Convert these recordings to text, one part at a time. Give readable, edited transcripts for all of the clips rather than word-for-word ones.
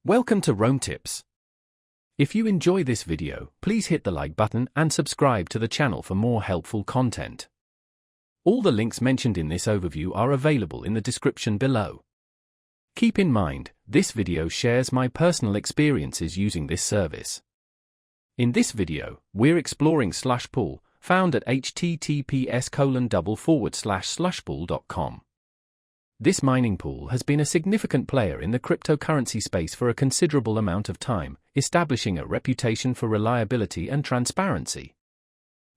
Welcome to Rome Tips. If you enjoy this video, please hit the like button and subscribe to the channel for more helpful content. All the links mentioned in this overview are available in the description below. Keep in mind, this video shares my personal experiences using this service. In this video, we're exploring Slush Pool, found at https://slushpool.com. This mining pool has been a significant player in the cryptocurrency space for a considerable amount of time, establishing a reputation for reliability and transparency.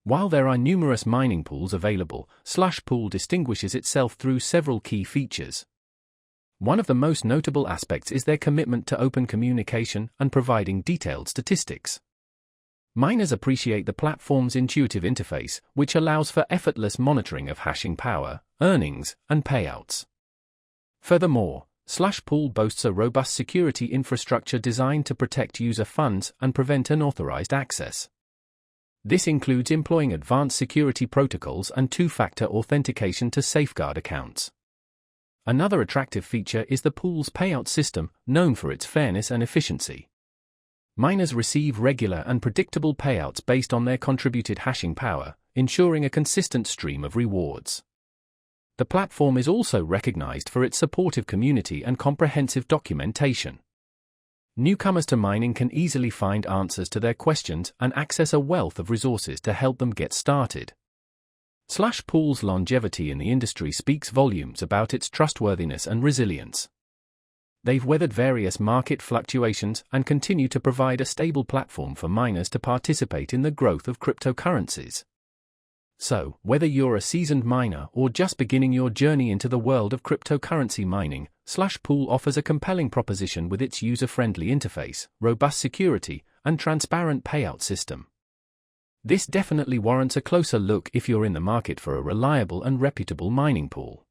While there are numerous mining pools available, Slush Pool distinguishes itself through several key features. One of the most notable aspects is their commitment to open communication and providing detailed statistics. Miners appreciate the platform's intuitive interface, which allows for effortless monitoring of hashing power, earnings, and payouts. Furthermore, Slush Pool boasts a robust security infrastructure designed to protect user funds and prevent unauthorized access. This includes employing advanced security protocols and two-factor authentication to safeguard accounts. Another attractive feature is the pool's payout system, known for its fairness and efficiency. Miners receive regular and predictable payouts based on their contributed hashing power, ensuring a consistent stream of rewards. The platform is also recognized for its supportive community and comprehensive documentation. Newcomers to mining can easily find answers to their questions and access a wealth of resources to help them get started. Slush Pool's longevity in the industry speaks volumes about its trustworthiness and resilience. They've weathered various market fluctuations and continue to provide a stable platform for miners to participate in the growth of cryptocurrencies. So, whether you're a seasoned miner or just beginning your journey into the world of cryptocurrency mining, Slush Pool offers a compelling proposition with its user-friendly interface, robust security, and transparent payout system. This definitely warrants a closer look if you're in the market for a reliable and reputable mining pool.